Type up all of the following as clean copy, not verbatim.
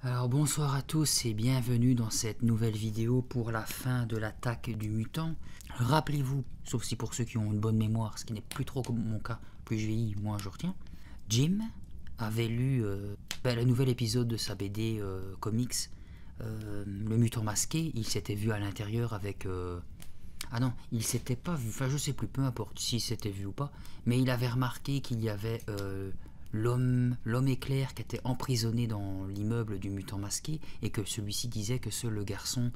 Alors bonsoir à tous et bienvenue dans cette nouvelle vidéo pour la fin de l'attaque du mutant. Rappelez-vous, sauf si pour ceux qui ont une bonne mémoire, ce qui n'est plus trop comme mon cas, plus je vieillis, moins je retiens, Jim avait lu le nouvel épisode de sa BD comics, Le Mutant Masqué. Il s'était vu à l'intérieur avec... Ah non, il s'était pas vu, enfin je sais plus, peu importe s'il s'était vu ou pas, mais il avait remarqué qu'il y avait l'homme éclair qui était emprisonné dans l'immeuble du mutant masqué et que celui-ci disait que seul le garçon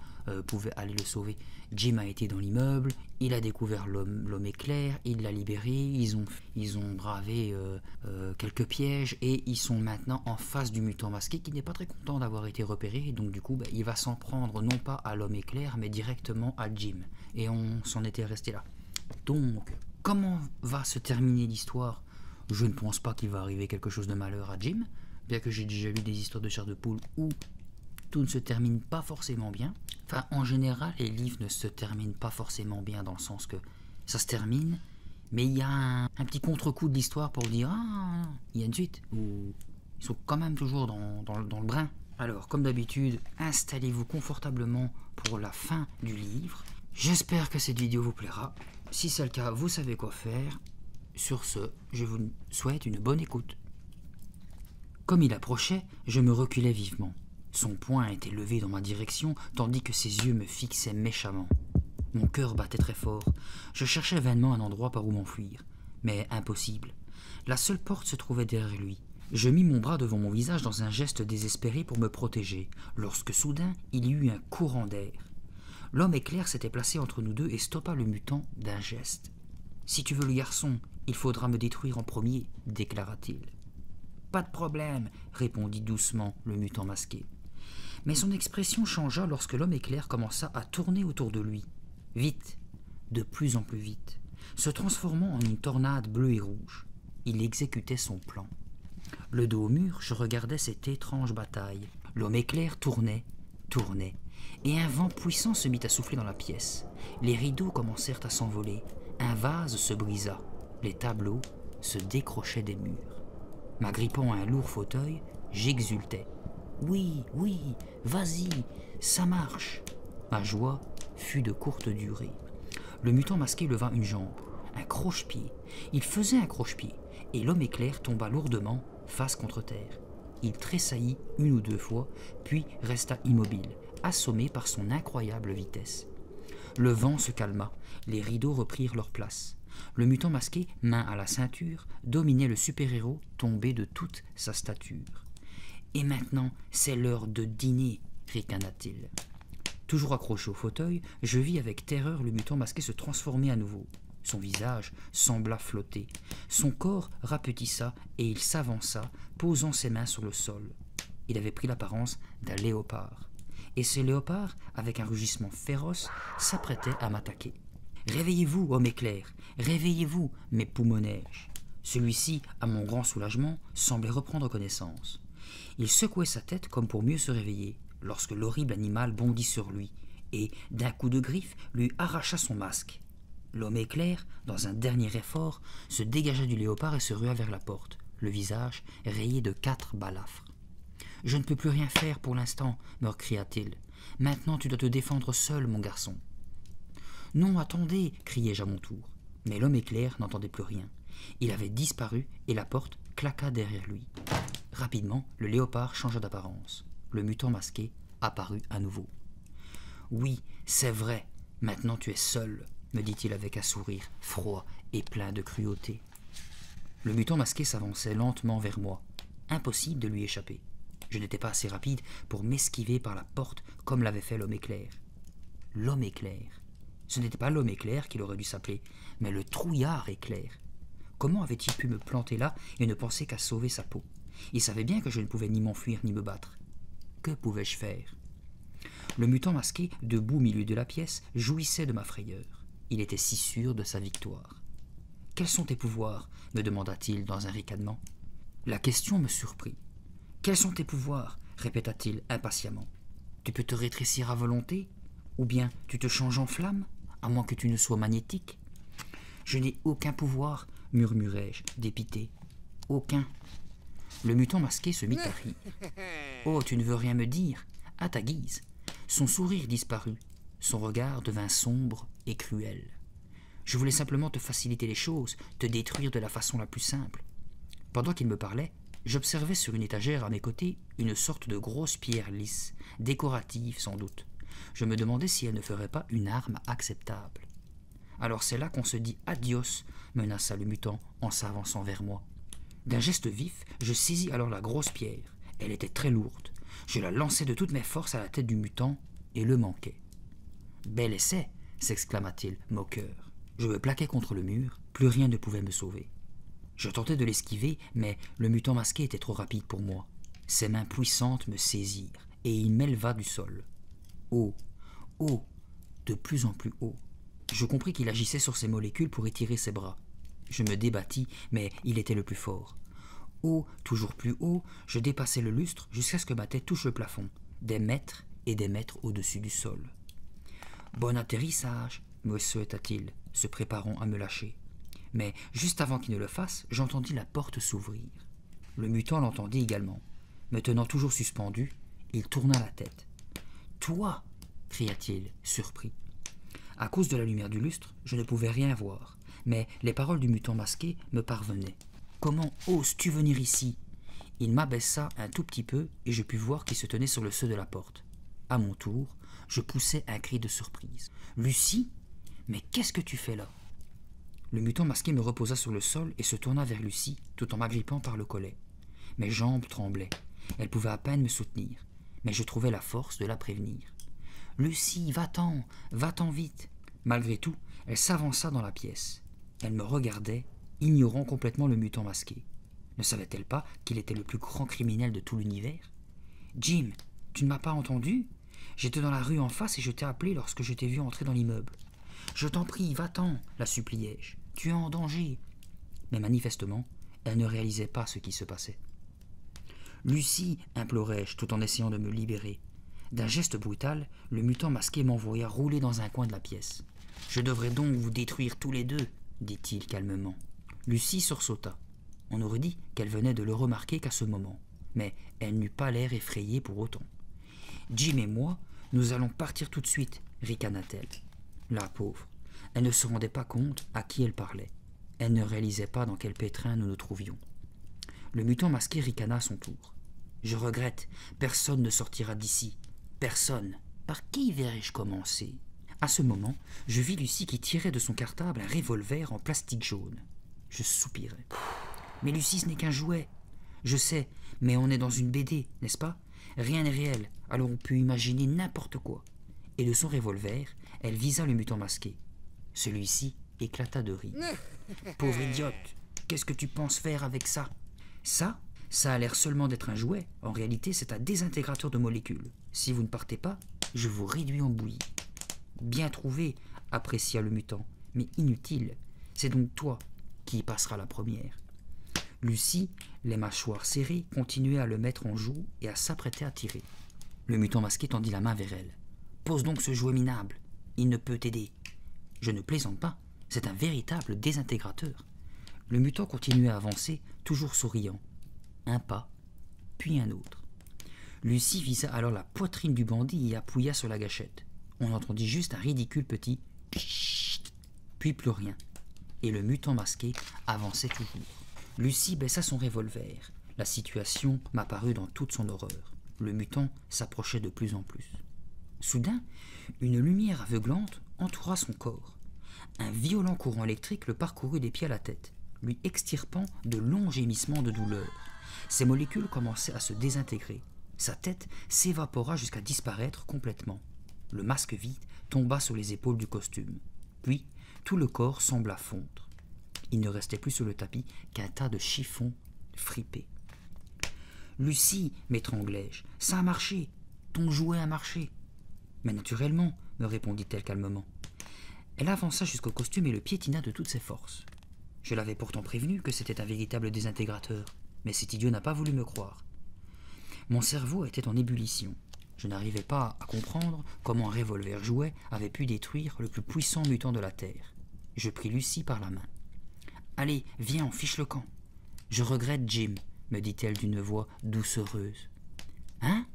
pouvait aller le sauver. Jim a été dans l'immeuble, il a découvert l'homme éclair, il l'a libéré, ils ont bravé quelques pièges et ils sont maintenant en face du mutant masqué qui n'est pas très content d'avoir été repéré, et donc du coup il va s'en prendre non pas à l'homme éclair mais directement à Jim. Et on s'en était resté là. Donc, comment va se terminer l'histoire? Je ne pense pas qu'il va arriver quelque chose de malheur à Jim, bien que j'ai déjà lu des histoires de chair de poule où tout ne se termine pas forcément bien. Enfin, en général, les livres ne se terminent pas forcément bien dans le sens que ça se termine, mais il y a un petit contre-coup de l'histoire pour dire « Ah, il y a une suite » ou ils sont quand même toujours dans le brin. Alors, comme d'habitude, installez-vous confortablement pour la fin du livre. J'espère que cette vidéo vous plaira. Si c'est le cas, vous savez quoi faire. Sur ce, je vous souhaite une bonne écoute. Comme il approchait, je me reculai vivement. Son poing était levé dans ma direction, tandis que ses yeux me fixaient méchamment. Mon cœur battait très fort. Je cherchais vainement un endroit par où m'enfuir. Mais impossible. La seule porte se trouvait derrière lui. Je mis mon bras devant mon visage dans un geste désespéré pour me protéger, lorsque soudain il y eut un courant d'air. L'homme éclair s'était placé entre nous deux et stoppa le mutant d'un geste. « Si tu veux le garçon, il faudra me détruire en premier, déclara-t-il. »« Pas de problème, répondit doucement le mutant masqué. Mais son expression changea lorsque l'homme éclair commença à tourner autour de lui. Vite, de plus en plus vite, se transformant en une tornade bleue et rouge. Il exécutait son plan. Le dos au mur, je regardais cette étrange bataille. L'homme éclair tournait, et un vent puissant se mit à souffler dans la pièce. Les rideaux commencèrent à s'envoler. Un vase se brisa. Les tableaux se décrochaient des murs. M'agrippant à un lourd fauteuil, j'exultais. Oui, vas-y, ça marche. Ma joie fut de courte durée. Le mutant masqué leva une jambe, un croche-pied. Il faisait un croche-pied, et l'homme éclair tomba lourdement, face contre terre. Il tressaillit une ou deux fois, puis resta immobile, assommé par son incroyable vitesse. Le vent se calma, les rideaux reprirent leur place. Le mutant masqué, main à la ceinture, dominait le super-héros tombé de toute sa stature. « Et maintenant, c'est l'heure de dîner !» ricana-t-il. Toujours accroché au fauteuil, je vis avec terreur le mutant masqué se transformer à nouveau. Son visage sembla flotter. Son corps rapetissa et il s'avança, posant ses mains sur le sol. Il avait pris l'apparence d'un léopard. Et ce léopard, avec un rugissement féroce, s'apprêtait à m'attaquer. « Réveillez-vous, homme éclair, réveillez-vous, m'époumonnai-je. » Celui-ci, à mon grand soulagement, semblait reprendre connaissance. Il secouait sa tête comme pour mieux se réveiller, lorsque l'horrible animal bondit sur lui, et, d'un coup de griffe, lui arracha son masque. L'homme éclair, dans un dernier effort, se dégagea du léopard et se rua vers la porte, le visage rayé de 4 balafres. « Je ne peux plus rien faire pour l'instant, me cria-t-il. Maintenant tu dois te défendre seul, mon garçon. » « Non, attendez, criai-je à mon tour. Mais l'homme éclair n'entendait plus rien. Il avait disparu et la porte claqua derrière lui. Rapidement, le léopard changea d'apparence. Le mutant masqué apparut à nouveau. « Oui, c'est vrai, maintenant tu es seul, » me dit-il avec un sourire froid et plein de cruauté. Le mutant masqué s'avançait lentement vers moi. Impossible de lui échapper. Je n'étais pas assez rapide pour m'esquiver par la porte comme l'avait fait l'homme éclair. L'homme éclair. Ce n'était pas l'homme éclair qu'il aurait dû s'appeler, mais le trouillard éclair. Comment avait-il pu me planter là et ne penser qu'à sauver sa peau? Il savait bien que je ne pouvais ni m'enfuir ni me battre. Que pouvais-je faire? Le mutant masqué, debout au milieu de la pièce, jouissait de ma frayeur. Il était si sûr de sa victoire. « Quels sont tes pouvoirs ?» me demanda-t-il dans un ricanement. La question me surprit. « Quels sont tes pouvoirs ?» répéta-t-il impatiemment. « Tu peux te rétrécir à volonté? Ou bien tu te changes en flamme, à moins que tu ne sois magnétique ?»« Je n'ai aucun pouvoir, murmurai-je, dépité. Aucun. » Le mutant masqué se mit à rire. « Oh, tu ne veux rien me dire ?» À ta guise. Son sourire disparut. Son regard devint sombre et cruel. « Je voulais simplement te faciliter les choses, te détruire de la façon la plus simple. » Pendant qu'il me parlait, j'observais sur une étagère à mes côtés une sorte de grosse pierre lisse, décorative sans doute. Je me demandais si elle ne ferait pas une arme acceptable. « Alors c'est là qu'on se dit adios », menaça le mutant en s'avançant vers moi. D'un geste vif, je saisis alors la grosse pierre. Elle était très lourde. Je la lançai de toutes mes forces à la tête du mutant et le manquai. « Bel essai !» s'exclama-t-il, moqueur. Je me plaquai contre le mur, plus rien ne pouvait me sauver. Je tentai de l'esquiver, mais le mutant masqué était trop rapide pour moi. Ses mains puissantes me saisirent, et il m'éleva du sol. Haut, haut, de plus en plus haut. Je compris qu'il agissait sur ses molécules pour étirer ses bras. Je me débattis, mais il était le plus fort. Haut, toujours plus haut, je dépassai le lustre jusqu'à ce que ma tête touche le plafond, des mètres et des mètres au-dessus du sol. « Bon atterrissage !» me souhaita-t-il, se préparant à me lâcher. Mais juste avant qu'il ne le fasse, j'entendis la porte s'ouvrir. Le mutant l'entendit également. Me tenant toujours suspendu, il tourna la tête. « Toi !» cria-t-il, surpris. À cause de la lumière du lustre, je ne pouvais rien voir, mais les paroles du mutant masqué me parvenaient. « Comment oses-tu venir ici ?» Il m'abaissa un tout petit peu et je pus voir qu'il se tenait sur le seuil de la porte. À mon tour, je poussai un cri de surprise. « Lucie ? Mais qu'est-ce que tu fais là ?» Le mutant masqué me reposa sur le sol et se tourna vers Lucie, tout en m'agrippant par le collet. Mes jambes tremblaient. Elle pouvait à peine me soutenir, mais je trouvais la force de la prévenir. « Lucie, va-t'en vite !» Malgré tout, elle s'avança dans la pièce. Elle me regardait, ignorant complètement le mutant masqué. Ne savait-elle pas qu'il était le plus grand criminel de tout l'univers ? « Jim, tu ne m'as pas entendu ? J'étais dans la rue en face et je t'ai appelé lorsque je t'ai vu entrer dans l'immeuble. »« Je t'en prie, va-t'en » la suppliai-je. « Tu es en danger. » Mais manifestement, elle ne réalisait pas ce qui se passait. « Lucie » implorai-je tout en essayant de me libérer. D'un geste brutal, le mutant masqué m'envoya rouler dans un coin de la pièce. « Je devrais donc vous détruire tous les deux » dit-il calmement. Lucie sursauta. On aurait dit qu'elle venait de le remarquer qu'à ce moment, mais elle n'eut pas l'air effrayée pour autant. « Jim et moi, nous allons partir tout de suite » ricana-t-elle. La pauvre, elle ne se rendait pas compte à qui elle parlait. Elle ne réalisait pas dans quel pétrin nous nous trouvions. Le mutant masqué ricana à son tour. « Je regrette, personne ne sortira d'ici. Personne. Par qui verrais-je commencer ?» À ce moment, je vis Lucie qui tirait de son cartable un revolver en plastique jaune. Je soupirai. « Mais Lucie, ce n'est qu'un jouet. »« Je sais, mais on est dans une BD, n'est-ce pas ? Rien n'est réel, alors on peut imaginer n'importe quoi. » Et de son revolver, elle visa le mutant masqué. Celui-ci éclata de rire. « Pauvre idiote, qu'est-ce que tu penses faire avec ça ? » « Ça a l'air seulement d'être un jouet. En réalité, c'est un désintégrateur de molécules. Si vous ne partez pas, je vous réduis en bouillie. » « Bien trouvé, » apprécia le mutant, « mais inutile. C'est donc toi qui y passeras la première. » Lucie, les mâchoires serrées, continuait à le mettre en joue et à s'apprêter à tirer. Le mutant masqué tendit la main vers elle. « Pose donc ce jouet minable. Il ne peut t'aider. » « Je ne plaisante pas. C'est un véritable désintégrateur. » Le mutant continuait à avancer, toujours souriant. Un pas, puis un autre. Lucie visa alors la poitrine du bandit et appuya sur la gâchette. On entendit juste un ridicule petit « Chut !» puis plus rien. Et le mutant masqué avançait toujours. Lucie baissa son revolver. La situation m'apparut dans toute son horreur. Le mutant s'approchait de plus en plus. Soudain, une lumière aveuglante entoura son corps. Un violent courant électrique le parcourut des pieds à la tête, lui extirpant de longs gémissements de douleur. Ses molécules commençaient à se désintégrer. Sa tête s'évapora jusqu'à disparaître complètement. Le masque vide tomba sur les épaules du costume. Puis, tout le corps sembla fondre. Il ne restait plus sur le tapis qu'un tas de chiffons fripés. « Lucie, m'étranglai-je, ça a marché. Ton jouet a marché. » « Mais naturellement, me répondit-elle calmement. Elle avança jusqu'au costume et le piétina de toutes ses forces. Je l'avais pourtant prévenu que c'était un véritable désintégrateur, mais cet idiot n'a pas voulu me croire. Mon cerveau était en ébullition. Je n'arrivais pas à comprendre comment un revolver jouet avait pu détruire le plus puissant mutant de la Terre. Je pris Lucie par la main. « Allez, viens, on fiche le camp. »« Je regrette, Jim, me dit-elle d'une voix doucereuse. Hein?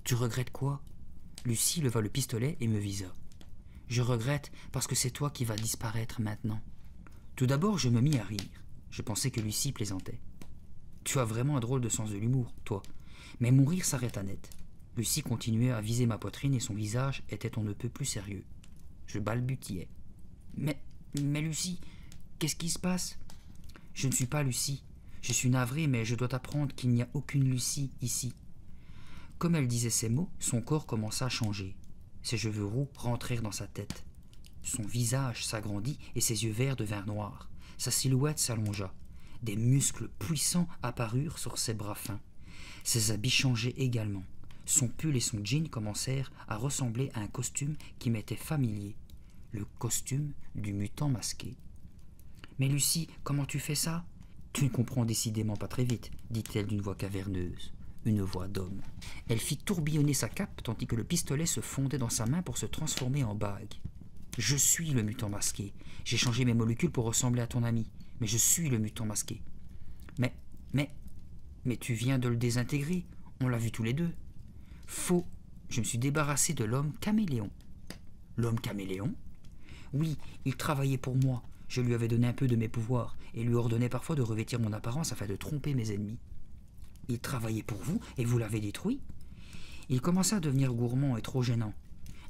Tu regrettes quoi? Lucie leva le pistolet et me visa. Je regrette parce que c'est toi qui vas disparaître maintenant. Tout d'abord, je me mis à rire. Je pensais que Lucie plaisantait. Tu as vraiment un drôle de sens de l'humour, toi. Mais mon rire s'arrêta net. Lucie continuait à viser ma poitrine et son visage était on ne peut plus sérieux. Je balbutiai. Mais Lucie, qu'est-ce qui se passe? Je ne suis pas Lucie. Je suis navré, mais je dois t'apprendre qu'il n'y a aucune Lucie ici. Comme elle disait ces mots, son corps commença à changer. Ses cheveux roux rentrèrent dans sa tête. Son visage s'agrandit et ses yeux verts devinrent noirs. Sa silhouette s'allongea. Des muscles puissants apparurent sur ses bras fins. Ses habits changeaient également. Son pull et son jean commencèrent à ressembler à un costume qui m'était familier. Le costume du mutant masqué. « Mais Lucie, comment tu fais ça? Tu ne comprends décidément pas très vite, dit-elle d'une voix caverneuse. Une voix d'homme. Elle fit tourbillonner sa cape tandis que le pistolet se fondait dans sa main pour se transformer en bague. Je suis le mutant masqué. J'ai changé mes molécules pour ressembler à ton ami, mais je suis le mutant masqué. Mais tu viens de le désintégrer. On l'a vu tous les deux. Faux. Je me suis débarrassé de l'homme caméléon. L'homme caméléon? Oui, il travaillait pour moi. Je lui avais donné un peu de mes pouvoirs et lui ordonnais parfois de revêtir mon apparence afin de tromper mes ennemis. Il travaillait pour vous et vous l'avez détruit? Il commença à devenir gourmand et trop gênant.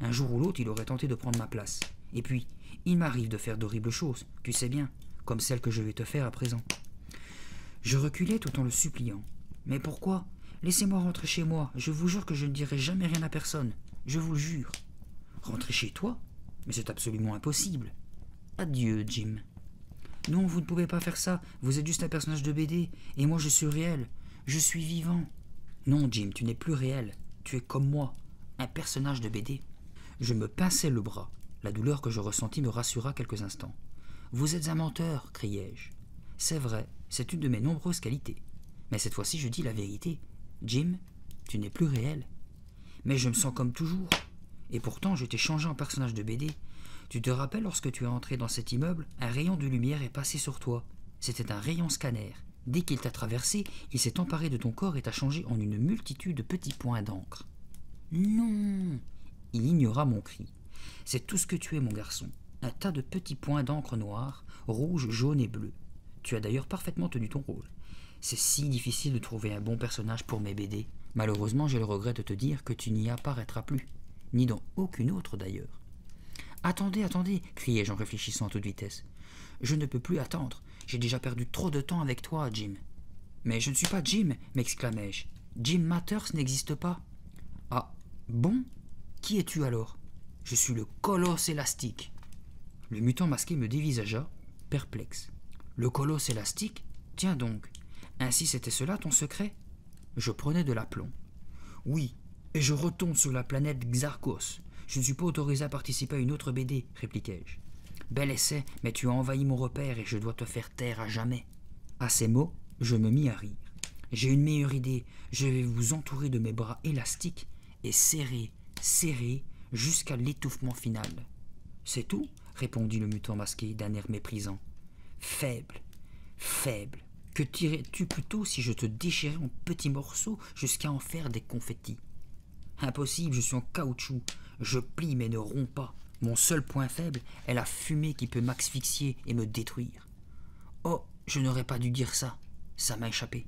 Un jour ou l'autre, il aurait tenté de prendre ma place. Et puis, il m'arrive de faire d'horribles choses, tu sais bien, comme celle que je vais te faire à présent. Je reculai tout en le suppliant. Mais pourquoi? Laissez-moi rentrer chez moi. Je vous jure que je ne dirai jamais rien à personne. Je vous le jure. Rentrer chez toi? Mais c'est absolument impossible. Adieu, Jim. Non, vous ne pouvez pas faire ça. Vous êtes juste un personnage de BD. Et moi, je suis réel. Je suis vivant. Non, Jim, tu n'es plus réel. Tu es comme moi, un personnage de BD. Je me pinçai le bras. La douleur que je ressentis me rassura quelques instants. Vous êtes un menteur, criai-je. C'est vrai, c'est une de mes nombreuses qualités. Mais cette fois-ci, je dis la vérité. Jim, tu n'es plus réel. Mais je me sens comme toujours. Et pourtant, je t'ai changé en personnage de BD. Tu te rappelles lorsque tu es entré dans cet immeuble, un rayon de lumière est passé sur toi. C'était un rayon scanner. Dès qu'il t'a traversé, il s'est emparé de ton corps et t'a changé en une multitude de petits points d'encre. Non! Il ignora mon cri. C'est tout ce que tu es, mon garçon. Un tas de petits points d'encre noirs, rouges, jaunes et bleus. Tu as d'ailleurs parfaitement tenu ton rôle. C'est si difficile de trouver un bon personnage pour mes BD. Malheureusement, j'ai le regret de te dire que tu n'y apparaîtras plus. Ni dans aucune autre d'ailleurs. Attendez, attendez, criai-je en réfléchissant à toute vitesse. Je ne peux plus attendre. J'ai déjà perdu trop de temps avec toi, Jim. Mais je ne suis pas Jim, m'exclamai-je. Jim Matters n'existe pas. Ah, bon? Qui es-tu alors? Je suis le colosse élastique. Le mutant masqué me dévisagea, perplexe. Le colosse élastique? Tiens donc, ainsi c'était cela ton secret? Je prenais de l'aplomb. Oui, et je retombe sur la planète Xarkos. Je ne suis pas autorisé à participer à une autre BD, répliquai-je. Bel essai, mais tu as envahi mon repère et je dois te faire taire à jamais. À ces mots, je me mis à rire. J'ai une meilleure idée. Je vais vous entourer de mes bras élastiques et serrer, jusqu'à l'étouffement final. C'est tout, répondit le mutant masqué d'un air méprisant. Faible, faible. Que dirais-tu plutôt si je te déchirais en petits morceaux jusqu'à en faire des confettis? Impossible, je suis en caoutchouc. Je plie mais ne romps pas. Mon seul point faible est la fumée qui peut m'asphyxier et me détruire. Oh, je n'aurais pas dû dire ça. Ça m'a échappé.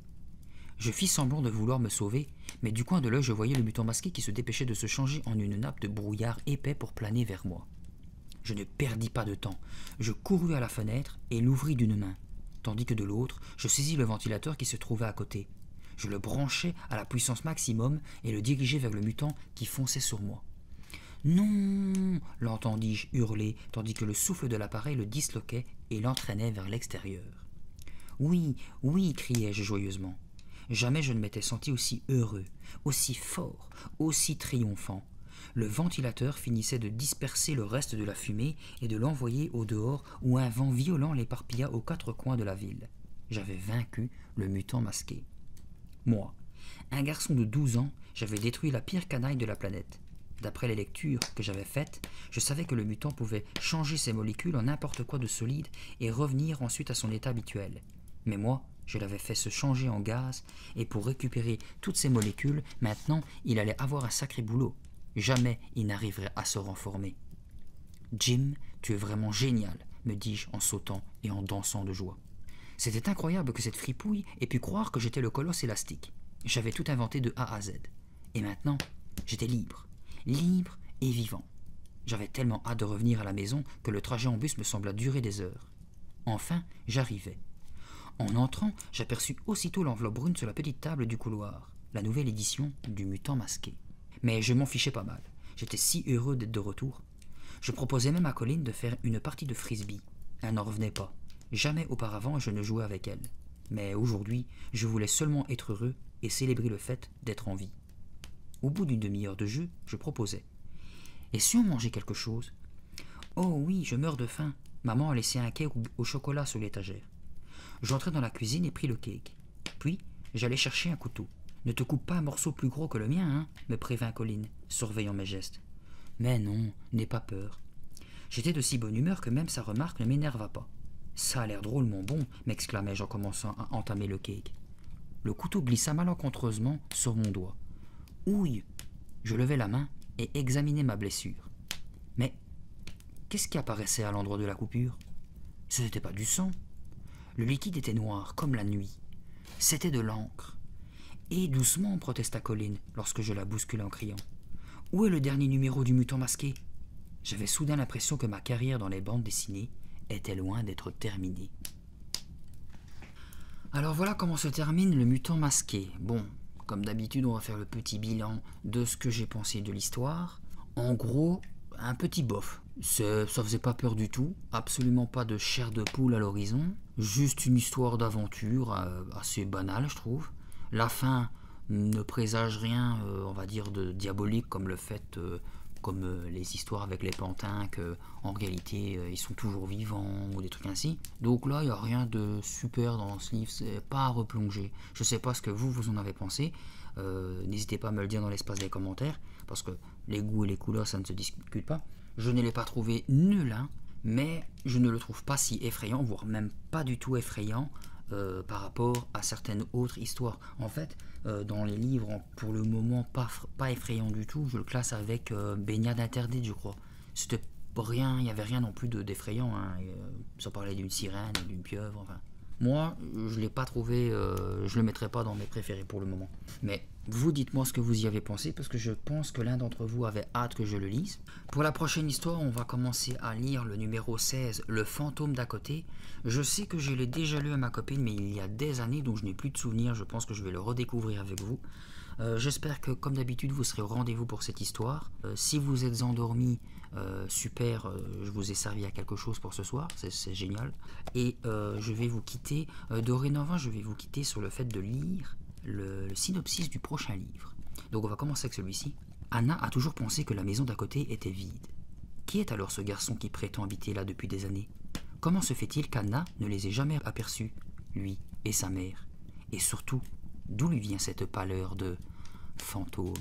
Je fis semblant de vouloir me sauver, mais du coin de l'œil je voyais le mutant masqué qui se dépêchait de se changer en une nappe de brouillard épais pour planer vers moi. Je ne perdis pas de temps. Je courus à la fenêtre et l'ouvris d'une main, tandis que de l'autre, je saisis le ventilateur qui se trouvait à côté. Je le branchai à la puissance maximum et le dirigeai vers le mutant qui fonçait sur moi. « Non !» l'entendis-je hurler, tandis que le souffle de l'appareil le disloquait et l'entraînait vers l'extérieur. « Oui, oui !» criai-je joyeusement. Jamais je ne m'étais senti aussi heureux, aussi fort, aussi triomphant. Le ventilateur finissait de disperser le reste de la fumée et de l'envoyer au dehors où un vent violent l'éparpilla aux quatre coins de la ville. J'avais vaincu le mutant masqué. Moi, un garçon de 12 ans, j'avais détruit la pire canaille de la planète. D'après les lectures que j'avais faites, je savais que le mutant pouvait changer ses molécules en n'importe quoi de solide et revenir ensuite à son état habituel. Mais moi, Je l'avais fait se changer en gaz, et pour récupérer toutes ces molécules, maintenant, il allait avoir un sacré boulot. Jamais il n'arriverait à se renformer. « Jim, tu es vraiment génial », me dis-je en sautant et en dansant de joie. C'était incroyable que cette fripouille ait pu croire que j'étais le colosse élastique. J'avais tout inventé de A à Z. Et maintenant, j'étais libre. Libre et vivant. J'avais tellement hâte de revenir à la maison que le trajet en bus me sembla durer des heures. Enfin, j'arrivais. En entrant, j'aperçus aussitôt l'enveloppe brune sur la petite table du couloir, la nouvelle édition du Mutant Masqué. Mais je m'en fichais pas mal. J'étais si heureux d'être de retour. Je proposais même à Colline de faire une partie de frisbee. Elle n'en revenait pas. Jamais auparavant je ne jouais avec elle. Mais aujourd'hui, je voulais seulement être heureux et célébrer le fait d'être en vie. Au bout d'une demi-heure de jeu, je proposais. « Et si on mangeait quelque chose ?»« Oh oui, je meurs de faim. » Maman a laissé un cake au chocolat sur l'étagère. J'entrai dans la cuisine et pris le cake. Puis, j'allais chercher un couteau. « Ne te coupe pas un morceau plus gros que le mien, hein ?» me prévint Colline, surveillant mes gestes. « Mais non, n'aie pas peur. » J'étais de si bonne humeur que même sa remarque ne m'énerva pas. « Ça a l'air drôlement bon !» m'exclamai-je en commençant à entamer le cake. Le couteau glissa malencontreusement sur mon doigt. « Ouille !» Je levai la main et examinai ma blessure. Mais qu'est-ce qui apparaissait à l'endroit de la coupure? Ce n'était pas du sang. Le liquide était noir, comme la nuit. C'était de l'encre. Et doucement, protesta Colline, lorsque je la bousculai en criant. « Où est le dernier numéro du Mutant Masqué ?» J'avais soudain l'impression que ma carrière dans les bandes dessinées était loin d'être terminée. Alors voilà comment se termine le Mutant Masqué. Bon, comme d'habitude, on va faire le petit bilan de ce que j'ai pensé de l'histoire. En gros, un petit bof. Ça faisait pas peur du tout, absolument pas de chair de poule à l'horizon, juste une histoire d'aventure assez banale, je trouve. La fin ne présage rien, on va dire, de diabolique, comme le fait, comme les histoires avec les pantins, qu'en réalité, ils sont toujours vivants, ou des trucs ainsi. Donc là, il n'y a rien de super dans ce livre, c'est pas à replonger. Je sais pas ce que vous en avez pensé. N'hésitez pas à me le dire dans l'espace des commentaires, parce que les goûts et les couleurs, ça ne se discute pas. Je ne l'ai pas trouvé nul, hein, mais je ne le trouve pas si effrayant, voire même pas du tout effrayant par rapport à certaines autres histoires. En fait, dans les livres, pour le moment, pas effrayant du tout, je le classe avec Baignade interdite, je crois. C'était rien, il n'y avait rien non plus d'effrayant, hein. Ça parlait d'une sirène, d'une pieuvre, enfin. Moi, je l'ai pas trouvé, je le mettrai pas dans mes préférés pour le moment. Mais vous dites-moi ce que vous y avez pensé, parce que je pense que l'un d'entre vous avait hâte que je le lise. Pour la prochaine histoire, on va commencer à lire le numéro 16, Le fantôme d'à côté. Je sais que je l'ai déjà lu à ma copine, mais il y a des années, donc je n'ai plus de souvenirs. Je pense que je vais le redécouvrir avec vous. J'espère que, comme d'habitude, vous serez au rendez-vous pour cette histoire. Si vous êtes endormis, super, je vous ai servi à quelque chose pour ce soir, c'est génial. Et je vais vous quitter, dorénavant, je vais vous quitter sur le fait de lire le synopsis du prochain livre. Donc on va commencer avec celui-ci. Anna a toujours pensé que la maison d'à côté était vide. Qui est alors ce garçon qui prétend habiter là depuis des années? Comment se fait-il qu'Anna ne les ait jamais aperçus, lui et sa mère? Et surtout, d'où lui vient cette pâleur de fantôme?